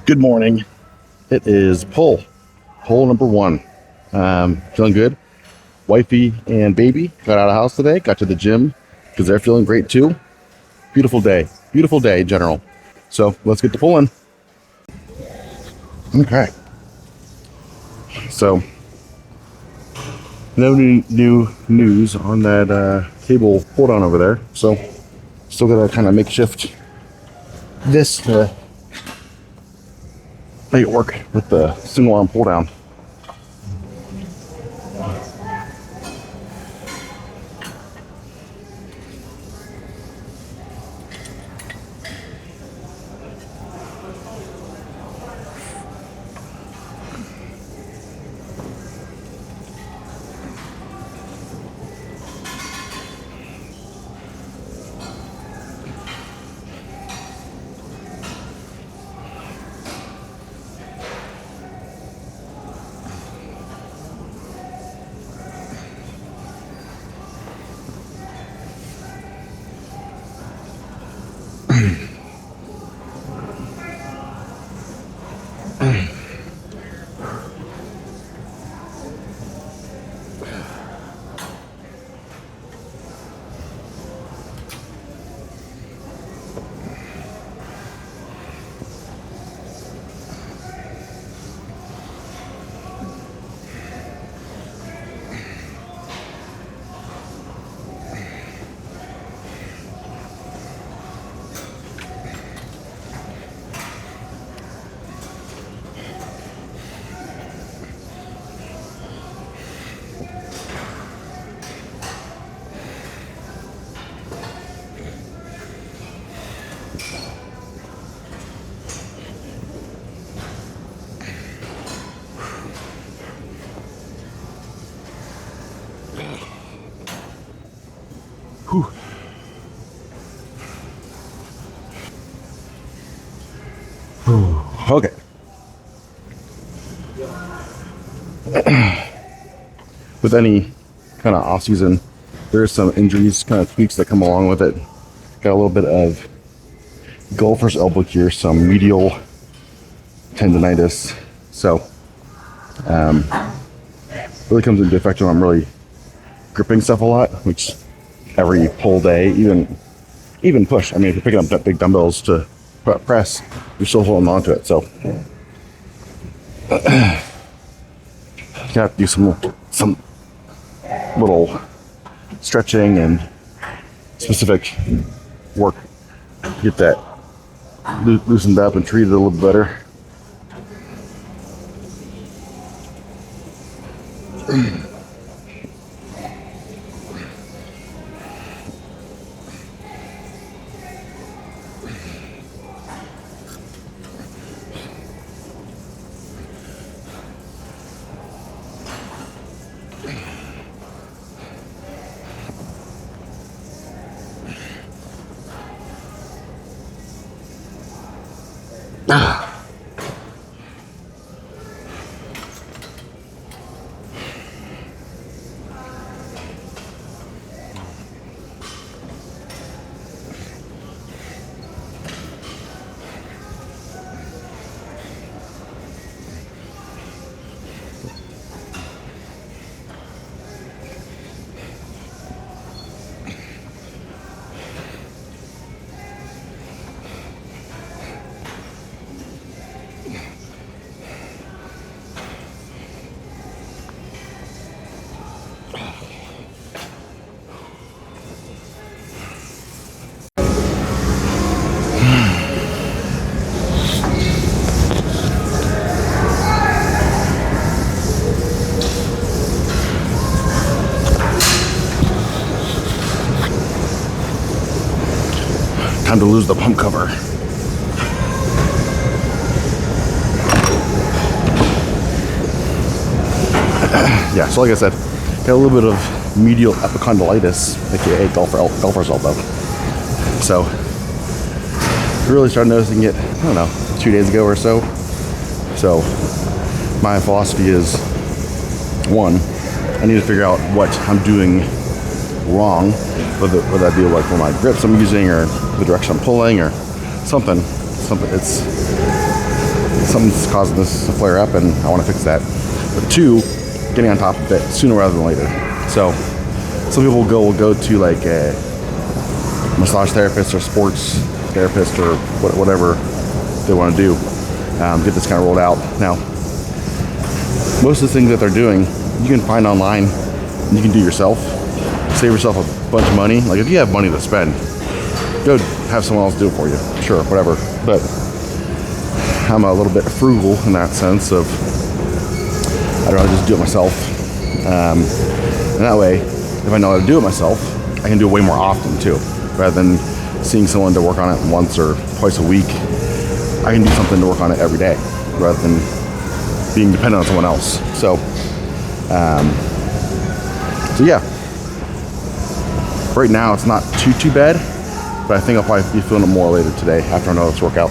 Good morning. It is pull number one. Feeling good. Wifey and baby got out of the house today, got to the gym because they're feeling great too. Beautiful day in general. So let's get to pulling. Okay. So no new news on that cable pull down over there. So still gotta kind of makeshift this to make it work with the single arm pull down. Whew. Okay. With any kind of off season, there's some injuries, kind of tweaks that come along with it. Got a little bit of golfer's elbow here, some medial tendonitis. So, really comes into effect when I'm really gripping stuff a lot, which every pull day, even push. I mean, if you're picking up big dumbbells to press, you're still holding on to it. So, got to do some little stretching and specific work, get that loosened up and treated a little better. Time to lose the pump cover. Yeah, so like I said, got a little bit of medial epicondylitis, aka golfer's elbow. So, really started noticing it, I don't know, 2 days ago or so. So, my philosophy is, one, I need to figure out what I'm doing wrong, whether that be like for my grips I'm using or the direction I'm pulling or something. It's something's causing this to flare up, and I want to fix that. But two, getting on top of it sooner rather than later. So some people will go to like a massage therapist or sports therapist or whatever they want to do. Get this kind of rolled out. Now, most of the things that they're doing, you can find online. You can do yourself. Save yourself a bunch of money. Like if you have money to spend, go have someone else do it for you. Sure, whatever. But I'm a little bit frugal in that sense of I'd rather just do it myself. And that way, if I know how to do it myself, I can do it way more often too. Rather than seeing someone to work on it once or twice a week, I can do something to work on it every day rather than being dependent on someone else. So yeah. Right now it's not too bad, but I think I'll probably be feeling it more later today after I know this workout.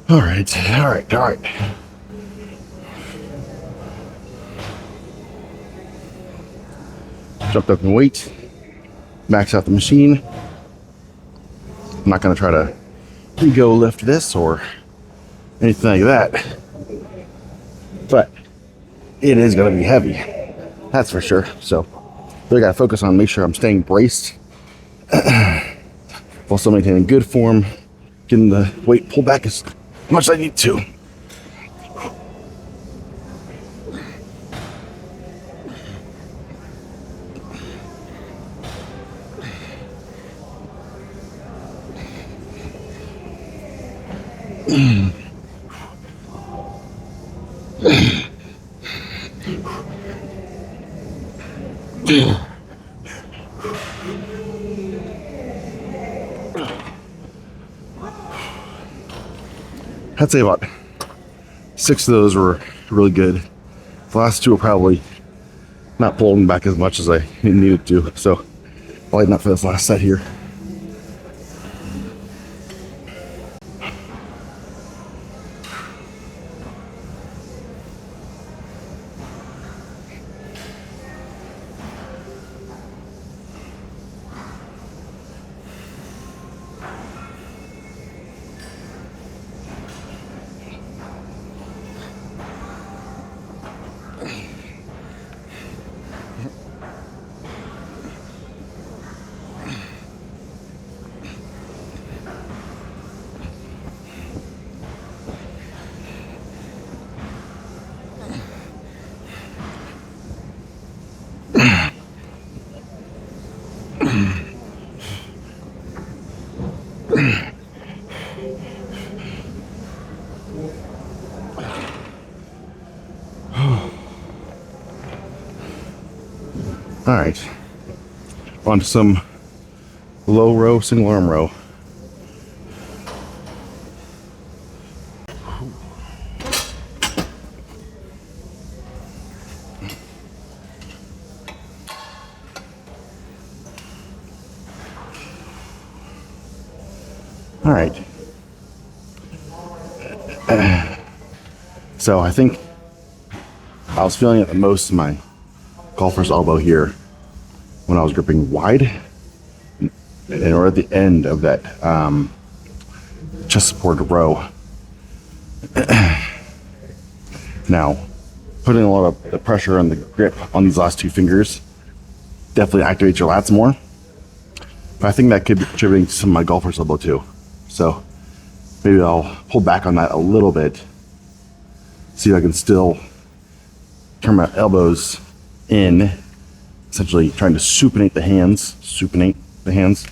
All right. Jumped up in weight, max out the machine. I'm not gonna try to ego lift this or anything like that, but it is gonna be heavy, that's for sure. So really gotta focus on make sure I'm staying braced while still maintaining good form, getting the weight pulled back as much as I need to. I'd say about 6 of those were really good. The last 2 were probably not pulling back as much as I needed to. So I'll lighten up for this last set here. All right, on to some low row, single arm row. All right. So I think I was feeling it the most in my golfer's elbow here when I was gripping wide, and we're at the end of that chest supported row. Now, putting a lot of the pressure on the grip on these last 2 fingers definitely activates your lats more. But I think that could be contributing to some of my golfer's elbow too. So maybe I'll pull back on that a little bit, see if I can still turn my elbows in, essentially trying to supinate the hands, supinate, the hands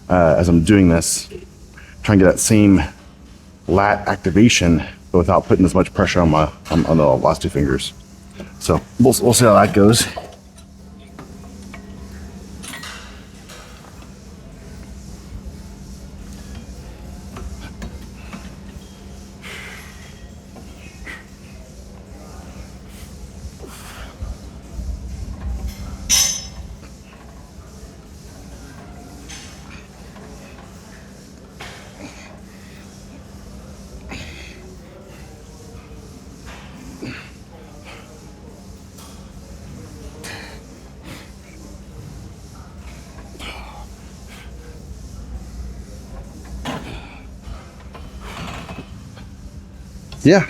as I'm doing this, trying to get that same lat activation, but without putting as much pressure on the last two fingers. So we'll see how that goes. Yeah,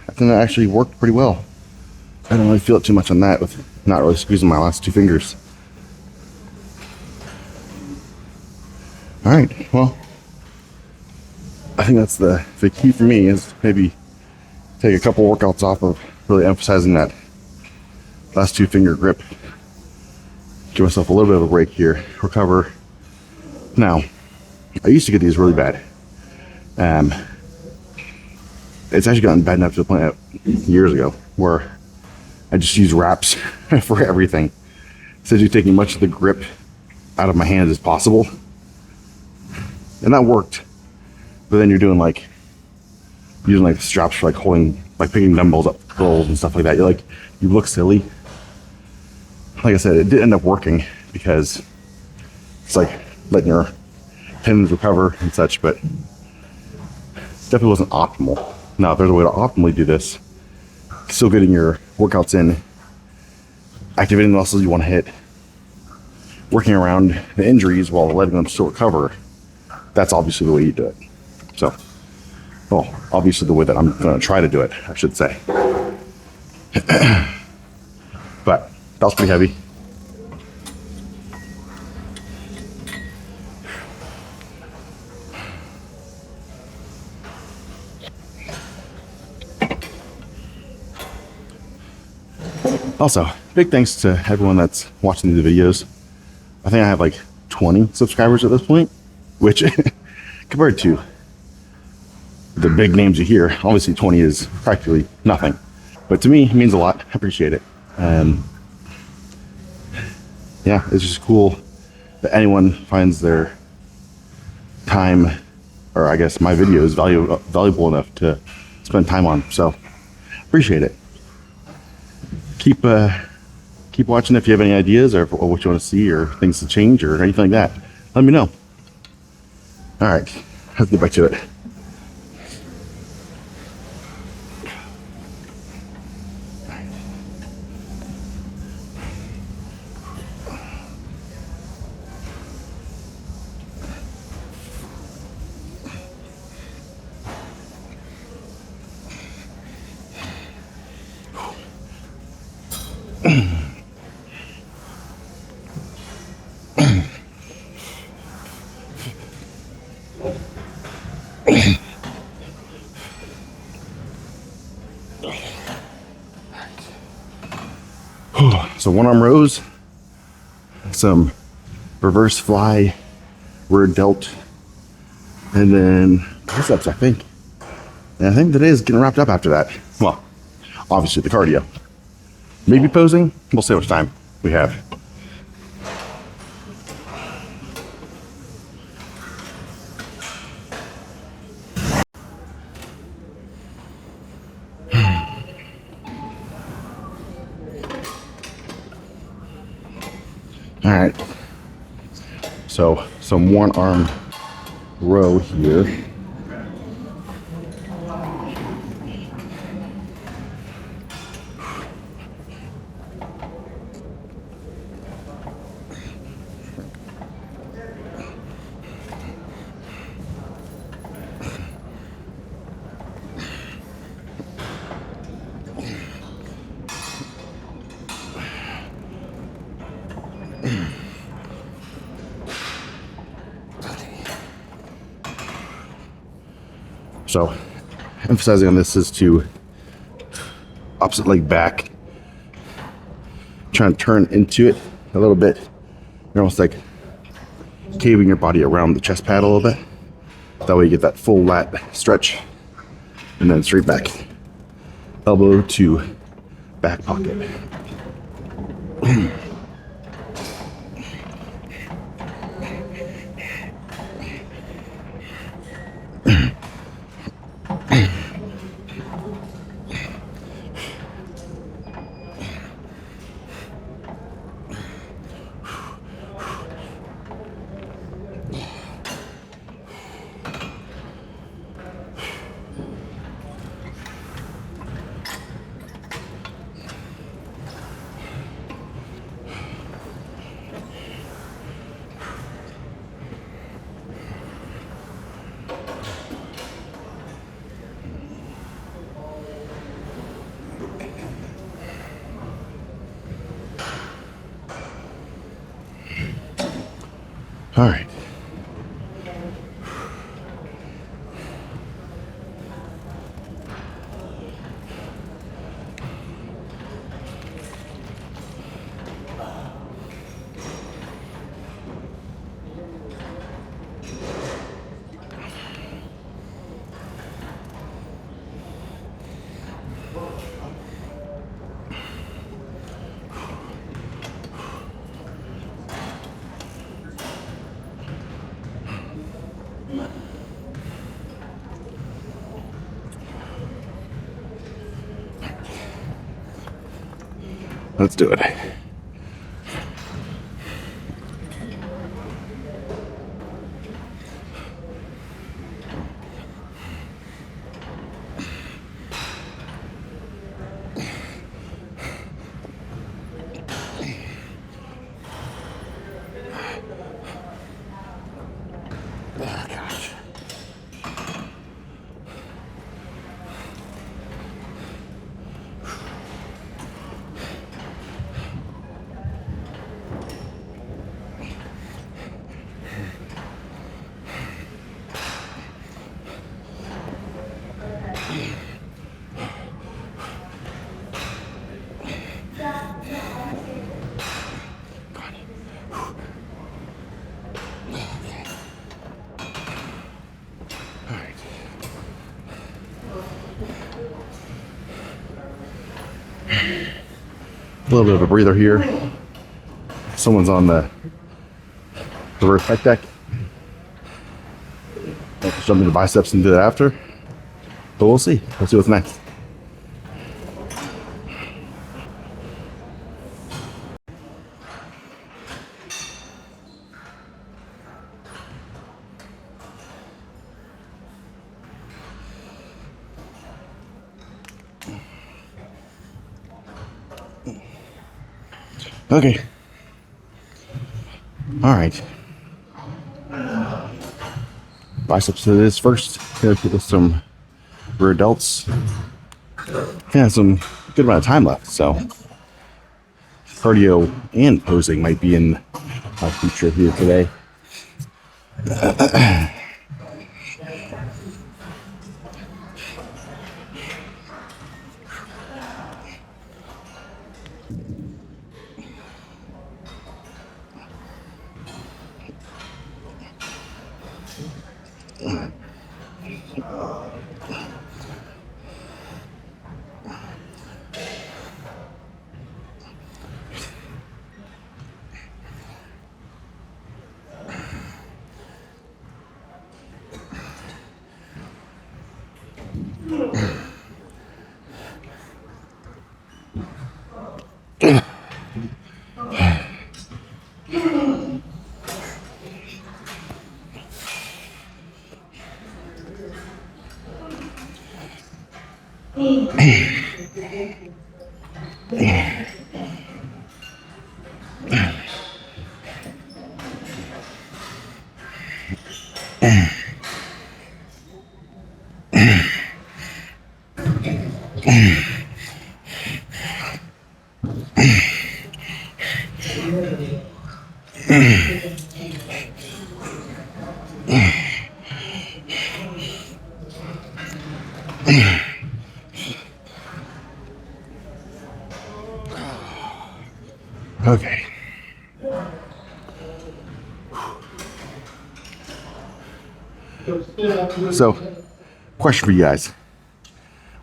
I think that actually worked pretty well. I don't really feel it too much on that with not really squeezing my last two fingers. All right, well, I think that's the key for me is maybe take a couple workouts off of really emphasizing that last two finger grip. Give myself a little bit of a break here, recover. Now, I used to get these really bad. It's actually gotten bad enough to the point years ago where I just use wraps for everything. Essentially taking much of the grip out of my hands as possible. And that worked. But then you're doing like, using like straps for like holding, like picking dumbbells up poles and stuff like that. You look silly. Like I said, it did end up working because it's like letting your tendons recover and such, but definitely wasn't optimal. Now, if there's a way to optimally do this, still getting your workouts in, activating the muscles you want to hit, working around the injuries while letting them still recover, that's obviously the way you do it. So, well, obviously the way that I'm going to try to do it, I should say. But that was pretty heavy. Also, big thanks to everyone that's watching these videos. I think I have like 20 subscribers at this point, which compared to the big names you hear, obviously 20 is practically nothing. But to me, it means a lot. I appreciate it. Yeah, it's just cool that anyone finds their time, or I guess my videos valuable enough to spend time on. So, appreciate it. Keep watching if you have any ideas or what you want to see or things to change or anything like that. Let me know. All right, let's get back to it. So one arm rows, some reverse fly, rear delt, and then press-ups, I think. And I think today is getting wrapped up after that. Well, obviously the cardio. Maybe posing, we'll see how much time we have. All right, so some one arm row here. So, emphasizing on this is to opposite leg back, trying to turn into it a little bit. You're almost like caving your body around the chest pad a little bit. That way you get that full lat stretch. And then straight back. Elbow to back pocket. All right. Let's do it. Oh, gosh. A little bit of a breather here. Someone's on the reverse pec deck. I'll just jump into biceps and do that after. But we'll see. We'll see what's next. Okay. All right. Biceps it is first. Gonna put some rear delts. Yeah, some good amount of time left, so cardio and posing might be in my future here today. Okay. So, question for you guys.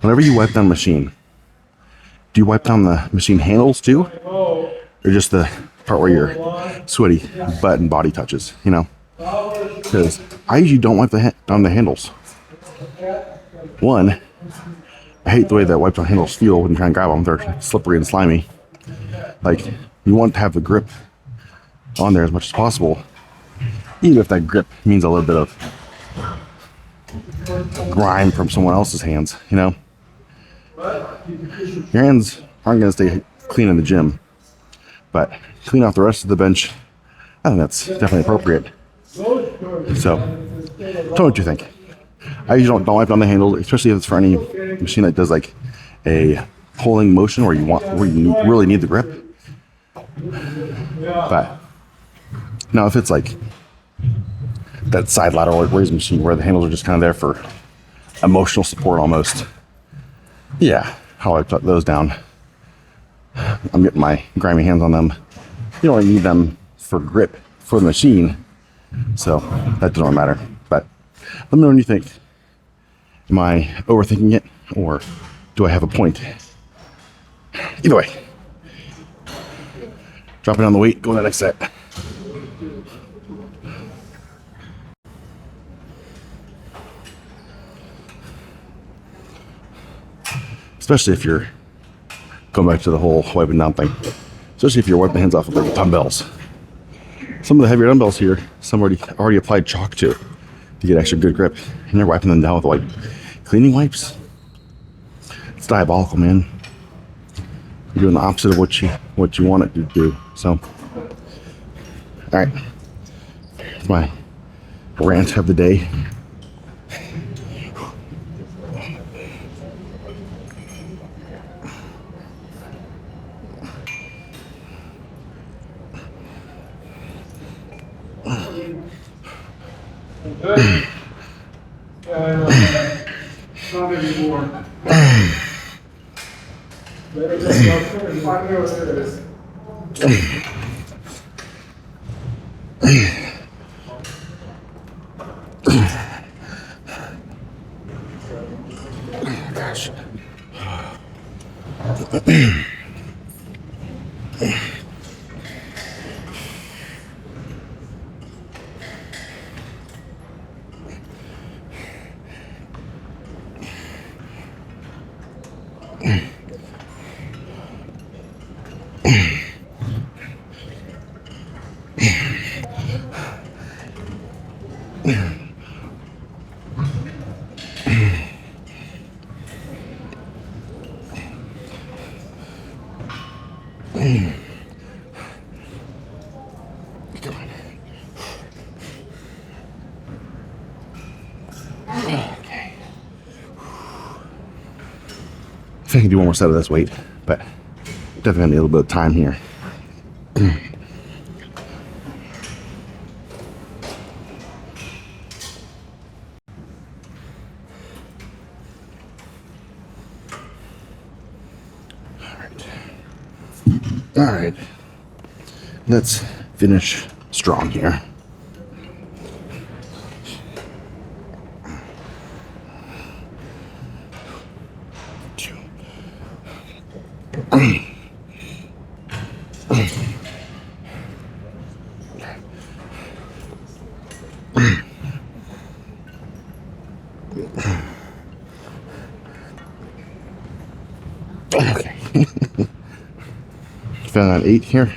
Whenever you wipe down the machine, do you wipe down the machine handles too? Or just the part where your sweaty butt and body touches, you know? Because I usually don't wipe down the handles. One, I hate the way that wipe down handles feel when you try and grab them. They're slippery and slimy. Like, you want to have the grip on there as much as possible, even if that grip means a little bit of grime from someone else's hands, you know? Your hands aren't going to stay clean in the gym, but clean off the rest of the bench, I think that's definitely appropriate. So, tell me what you think. I usually don't wipe down the handle, especially if it's for any machine that does like a pulling motion where you really need the grip. But now if it's like that side lateral raise machine where the handles are just kind of there for emotional support almost, yeah, I'll wipe those down. I'm getting my grimy hands on them. You don't really need them for grip for the machine, so that doesn't matter. But let me know what you think. Am I overthinking it, or do I have a point? Either way, dropping down the weight, go to the next set. Especially if you're going back to the whole wiping down thing. Especially if you're wiping hands off of like dumbbells. Some of the heavier dumbbells here, some already applied chalk to get extra good grip, and they're wiping them down with like cleaning wipes. It's diabolical, man. You're doing the opposite of what you want it to do. So, all right, that's my rant of the day. Not anymore. Gosh. Come on. Okay. I think I can do one more set of this weight, but definitely need a little bit of time here. All right. Let's finish strong here. Okay. Found on 8 here.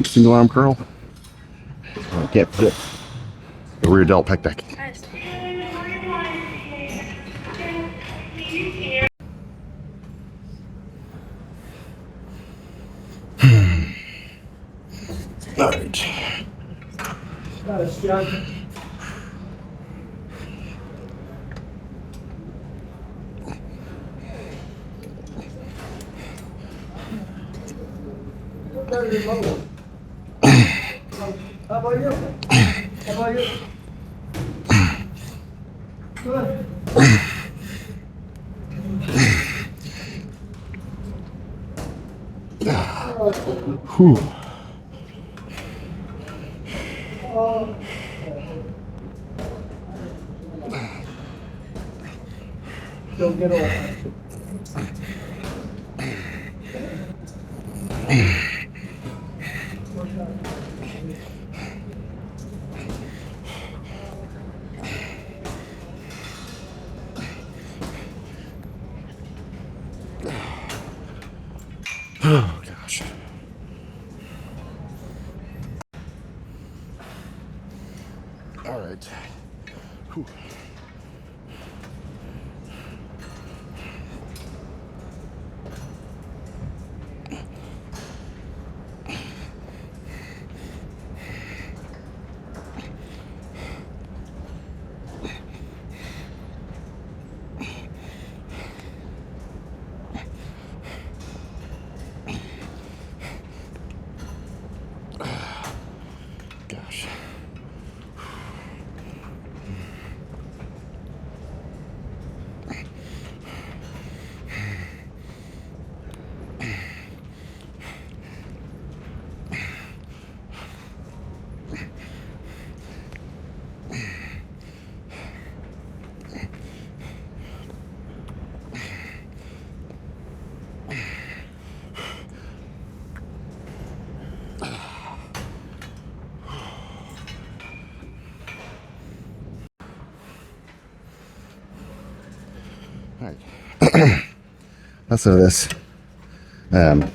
Single arm curl. I can't fit the rear delt pec deck. All right. How about you? How about you? Good. Whew. Don't get old. Oh gosh. All right. Whew. Gosh. All right. That's this. When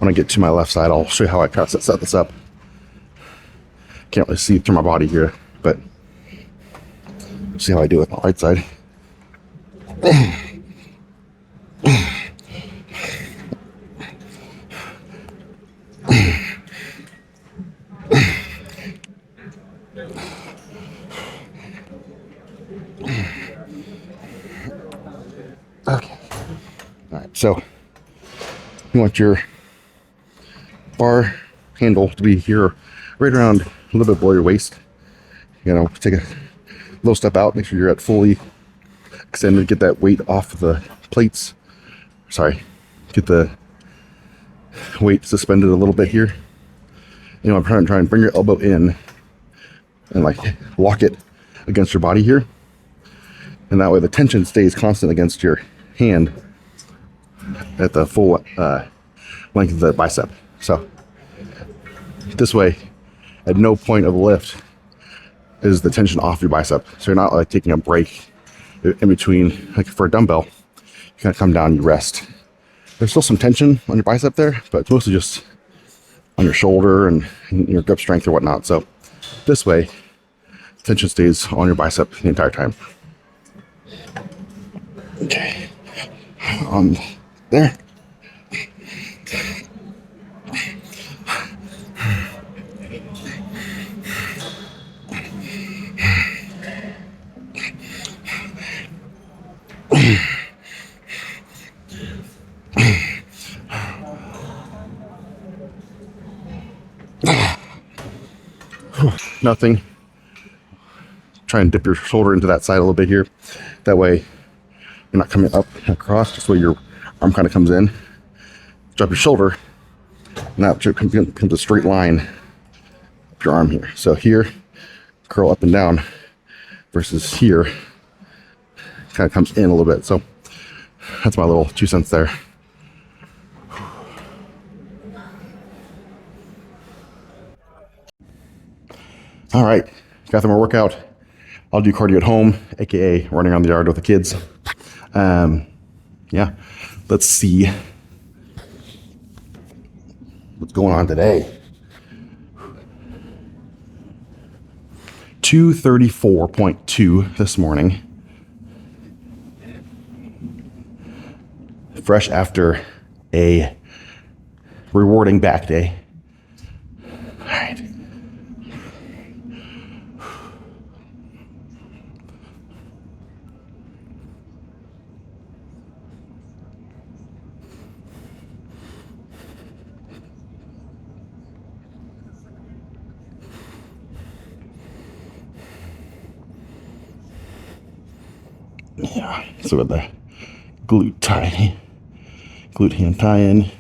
I get to my left side, I'll show you how I try to set this up. Can't really see through my body here, but see how I do it on the right side. Okay. All right. So you want your bar handle to be here, right around a little bit below your waist. You know, take a little step out. Make sure you're at fully extended. Get that weight off the plates. Sorry. Get the weight suspended a little bit here. You know, I'm trying to bring your elbow in and like lock it against your body here. And that way the tension stays constant against your hand at the full length of the bicep. So this way, at no point of the lift is the tension off your bicep. So you're not like taking a break in between. Like for a dumbbell, you kind of come down, you rest. There's still some tension on your bicep there, but it's mostly just on your shoulder and your grip strength or whatnot. So this way, tension stays on your bicep the entire time. Okay, on there. Nothing. Try and dip your shoulder into that side a little bit here. That way you're not coming up and across, just where your arm kind of comes in. Drop your shoulder, and that becomes a straight line up your arm here. So here, curl up and down, versus here, kind of comes in a little bit. So that's my little 2 cents there. All right, got through my workout. I'll do cardio at home, aka running around the yard with the kids. Yeah, let's see what's going on today. 234.2 this morning. Fresh after a rewarding back day. All right. Yeah, so with the glute hand tie in.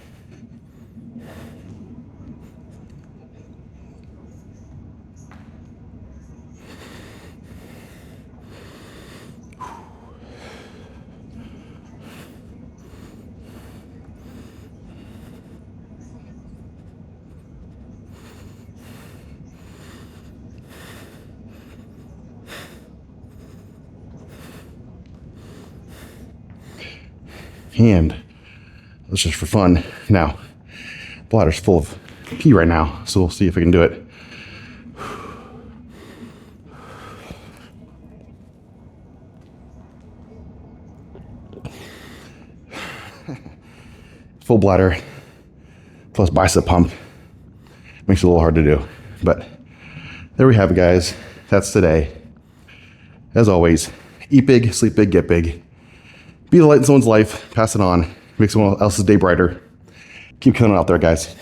And that's just for fun. Now, bladder's full of pee right now, so we'll see if I can do it. Full bladder plus bicep pump makes it a little hard to do, but there we have it, guys. That's today. As always, eat big, sleep big, get big. Be the light in someone's life, pass it on, make someone else's day brighter. Keep killing it out there, guys.